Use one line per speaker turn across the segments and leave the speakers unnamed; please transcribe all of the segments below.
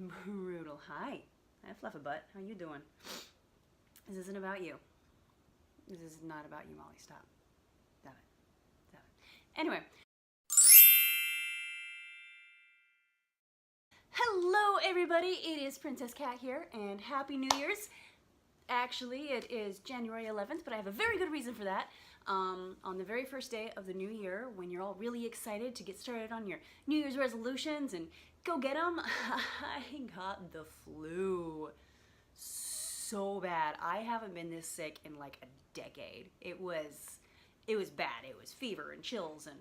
Brutal. Hi, Fluffabutt. How you doing? This isn't about you. This is not about you, Molly. Stop. Stop it. Stop it. Anyway. Hello, everybody. It is Princess Cat here, and Happy New Year's. Actually, it is January 11th, but I have a very good reason for that. On the very first day of the new year, when you're all really excited to get started on your New Year's resolutions and go get them, I got the flu. So bad. I haven't been this sick in like a decade. It was bad. It was fever and chills and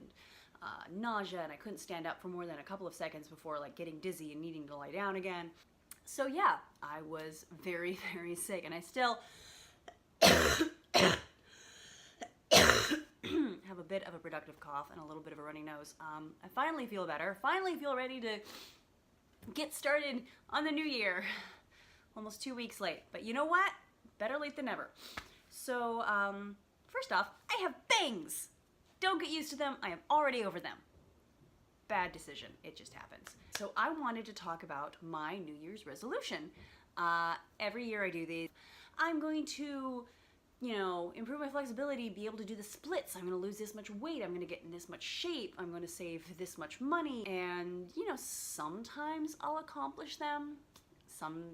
nausea, and I couldn't stand up for more than a couple of seconds before like getting dizzy and needing to lie down again. So yeah, I was very, very sick, and I still have a bit of a productive cough and a little bit of a runny nose. I finally feel better. Finally feel ready to get started on the new year. Almost 2 weeks late, but you know what? Better late than never. So, first off, I have bangs. Don't get used to them. I am already over them. Bad decision. It just happens. So I wanted to talk about my New Year's resolution. Every year I do these. I'm going to, improve my flexibility, be able to do the splits. I'm going to lose this much weight. I'm going to get in this much shape. I'm going to save this much money. And, sometimes I'll accomplish them.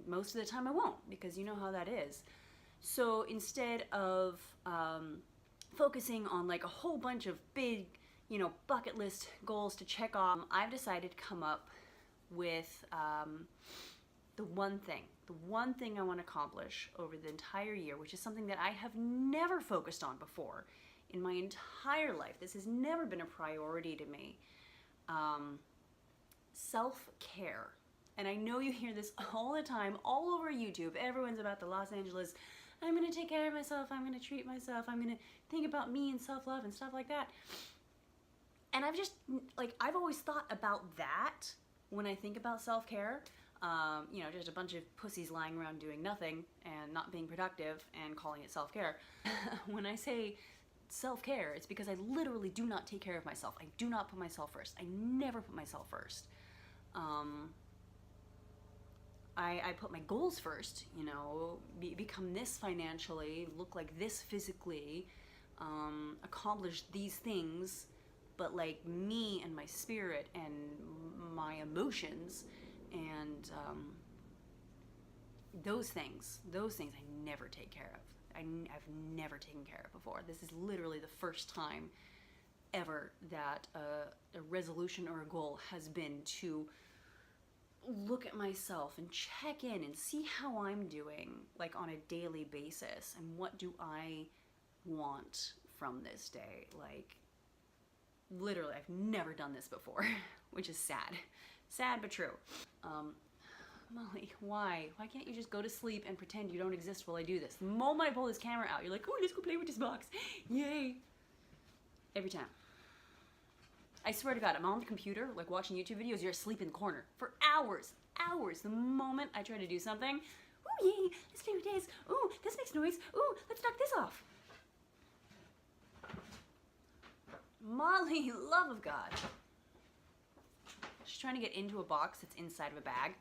Most of the time I won't, because you know how that is. So instead of focusing on like a whole bunch of big, bucket list goals to check off, I've decided to come up with the one thing I want to accomplish over the entire year, which is something that I have never focused on before in my entire life. This has never been a priority to me. Self-care. And I know you hear this all the time, all over YouTube. Everyone's about the Los Angeles, I'm going to take care of myself, I'm going to treat myself, I'm going to think about me and self-love and stuff like that. And I've always thought about that when I think about self-care. Just a bunch of pussies lying around doing nothing and not being productive and calling it self-care. When I say self-care, it's because I literally do not take care of myself. I do not put myself first. I never put myself first. I put my goals first, become this financially, look like this physically, accomplish these things, but like me and my spirit and my emotions and those things I never take care of. I've never taken care of before. This is literally the first time ever that a resolution or a goal has been to look at myself and check in and see how I'm doing, like on a daily basis, and what do I want from this day. Like, literally, I've never done this before, which is sad. Sad but true. Molly, why? Why can't you just go to sleep and pretend you don't exist while I do this? The moment I pull this camera out, you're like, oh, let's go play with this box. Yay. Every time. I swear to God, I'm on the computer, like watching YouTube videos, you're asleep in the corner for hours. The moment I try to do something, ooh, yay, let's play with this. Ooh, this makes noise. Ooh, let's knock this off. Molly, love of God. She's trying to get into a box that's inside of a bag.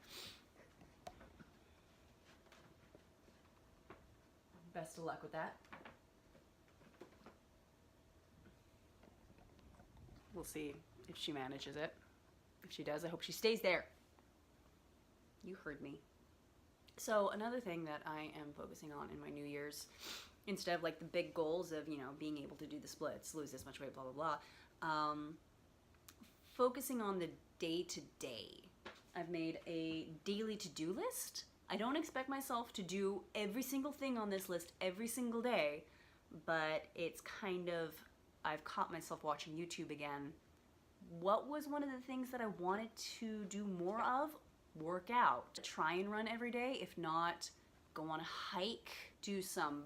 Best of luck with that. We'll see if she manages it. If she does, I hope she stays there. You heard me. So another thing that I am focusing on in my New Year's, instead of like the big goals of, being able to do the splits, lose this much weight, blah, blah, blah, focusing on the day-to-day. I've made a daily to-do list. I don't expect myself to do every single thing on this list every single day, but it's kind of, I've caught myself watching YouTube again. What was one of the things that I wanted to do more of? Work out. Try and run every day. If not, go on a hike. Do some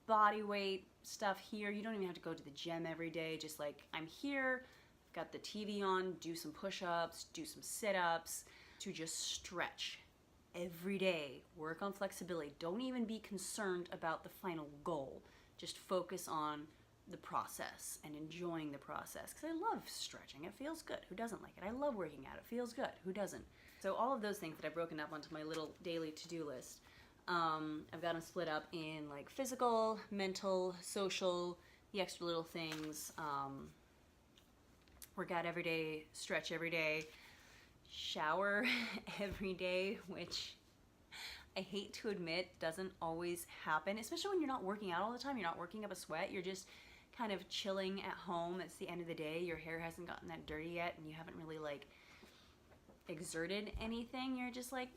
body weight stuff here. You don't even have to go to the gym every day. Just like, I'm here, I've got the TV on, do some push-ups, do some sit-ups, to just stretch every day. Work on flexibility. Don't even be concerned about the final goal. Just focus on the process and enjoying the process, because I love stretching. It feels good. Who doesn't like it? I love working out. It feels good. Who doesn't? So all of those things that I've broken up onto my little daily to-do list, I've got them split up in like physical, mental, social, the extra little things, work out every day, stretch every day, shower every day, which I hate to admit doesn't always happen, especially when you're not working out all the time. You're not working up a sweat. You're just kind of chilling at home. It's the end of the day. Your hair hasn't gotten that dirty yet, and you haven't really like exerted anything. You're just like,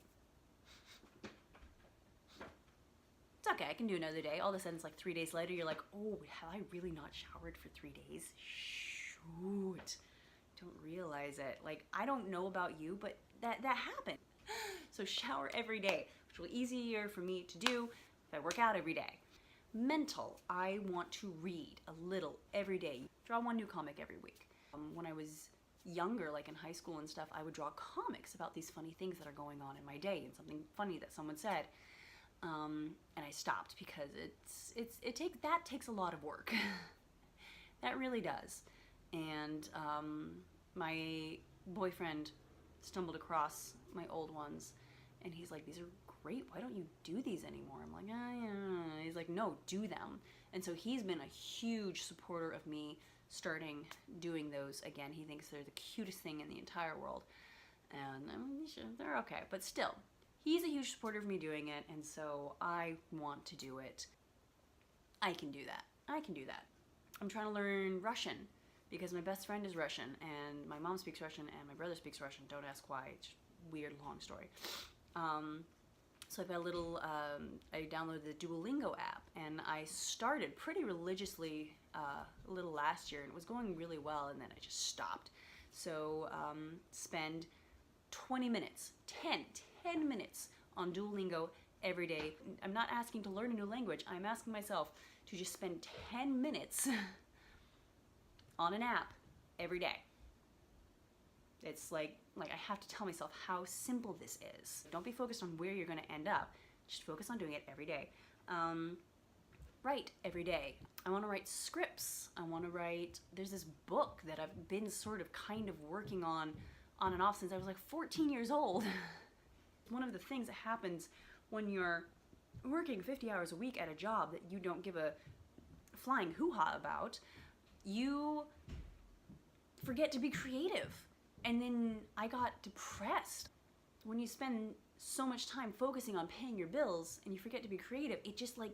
it's okay, I can do another day. All of a sudden, it's like 3 days later, you're like, oh, have I really not showered for 3 days? Shoot. Don't realize it. Like, I don't know about you, but that happened. So shower every day, which will be easier for me to do if I work out every day. Mental, I want to read a little every day. Draw one new comic every week. When I was younger, like in high school and stuff, I would draw comics about these funny things that are going on in my day and something funny that someone said. And I stopped because that takes a lot of work. That really does. And my boyfriend stumbled across my old ones, and he's like, these are great, why don't you do these anymore? I'm like, yeah. He's like, no, do them. And so he's been a huge supporter of me starting doing those again. He thinks they're the cutest thing in the entire world, and I mean, they're okay, but still, he's a huge supporter of me doing it, and so I want to do it. I can do that. I'm trying to learn Russian because my best friend is Russian, and my mom speaks Russian, and my brother speaks Russian. Don't ask why. It's a weird, long story. So I've got I downloaded the Duolingo app, and I started pretty religiously a little last year, and it was going really well, and then I just stopped. So spend 20 minutes, 10 minutes on Duolingo every day. I'm not asking to learn a new language. I'm asking myself to just spend 10 minutes on an app every day. It's like I have to tell myself how simple this is. Don't be focused on where you're going to end up. Just focus on doing it every day. Write every day. I want to write scripts. There's this book that I've been sort of kind of working on and off since I was like 14 years old. One of the things that happens when you're working 50 hours a week at a job that you don't give a flying hoo-ha about, you forget to be creative. And then I got depressed. When you spend so much time focusing on paying your bills and you forget to be creative, it just like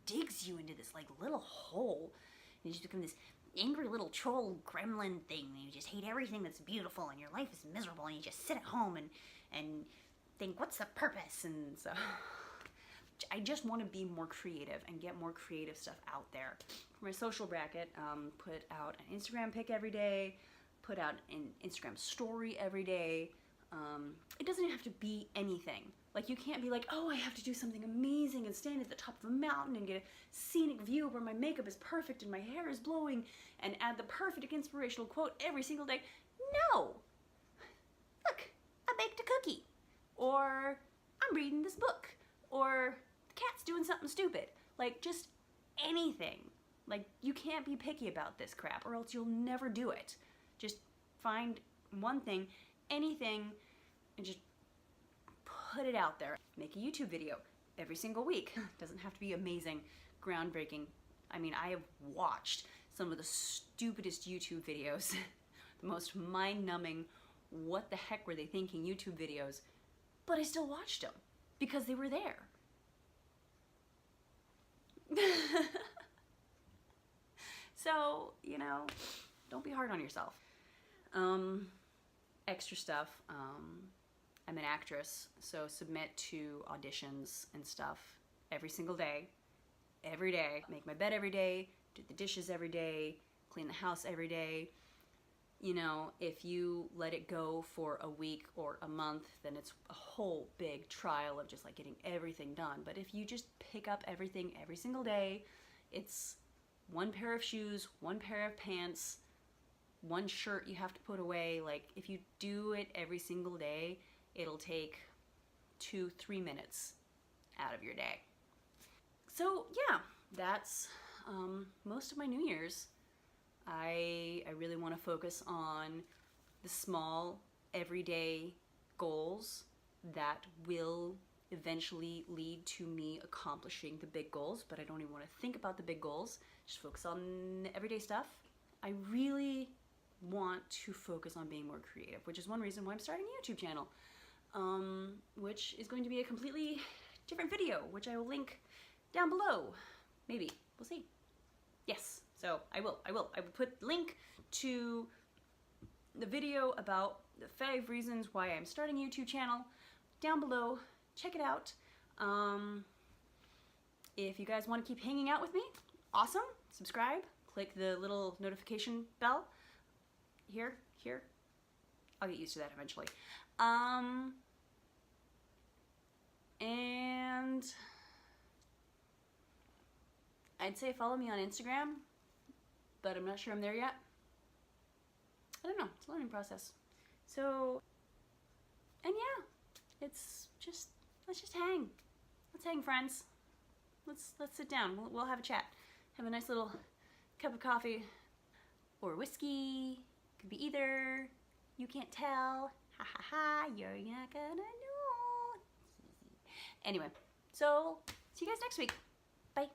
digs you into this like little hole. And you just become this angry little troll gremlin thing. And you just hate everything that's beautiful, and your life is miserable, and you just sit at home and think, what's the purpose? And so I just want to be more creative and get more creative stuff out there. For my social bracket, put out an Instagram pic every day, put out an Instagram story every day. It doesn't have to be anything. Like, you can't be like, oh, I have to do something amazing and stand at the top of a mountain and get a scenic view where my makeup is perfect and my hair is blowing and add the perfect inspirational quote every single day. No! Look, I baked a cookie. Or I'm reading this book. Or the cat's doing something stupid. Like, just anything. Like, you can't be picky about this crap, or else you'll never do it. Just find one thing, anything, and just put it out there. Make a YouTube video every single week. Doesn't have to be amazing, groundbreaking. I mean, I have watched some of the stupidest YouTube videos, the most mind-numbing, what the heck were they thinking YouTube videos, but I still watched them because they were there. So, you know, don't be hard on yourself. Extra stuff. I'm an actress, so submit to auditions and stuff every single day. Every day. Make my bed every day, do the dishes every day, clean the house every day. You know, if you let it go for a week or a month, then it's a whole big trial of just like getting everything done. But if you just pick up everything every single day, it's one pair of shoes, one pair of pants, one shirt you have to put away. Like, if you do it every single day, it'll take 2-3 minutes out of your day. So yeah, that's most of my New Year's. I really want to focus on the small, everyday goals that will eventually lead to me accomplishing the big goals, but I don't even want to think about the big goals. Just focus on everyday stuff. I really want to focus on being more creative, which is one reason why I'm starting a YouTube channel, which is going to be a completely different video, which I will link down below. Maybe. We'll see. Yes. So I will put link to the video about the 5 reasons why I'm starting a YouTube channel down below. Check it out. If you guys want to keep hanging out with me, awesome. Subscribe. Click the little notification bell. Here. I'll get used to that eventually. And I'd say follow me on Instagram, but I'm not sure I'm there yet. I don't know. It's a learning process. So, and yeah, it's just, let's just hang. Let's hang, friends. Let's sit down. We'll have a chat. Have a nice little cup of coffee or whiskey. Could be either. You can't tell. Ha ha ha. You're not gonna know. Anyway, so see you guys next week. Bye.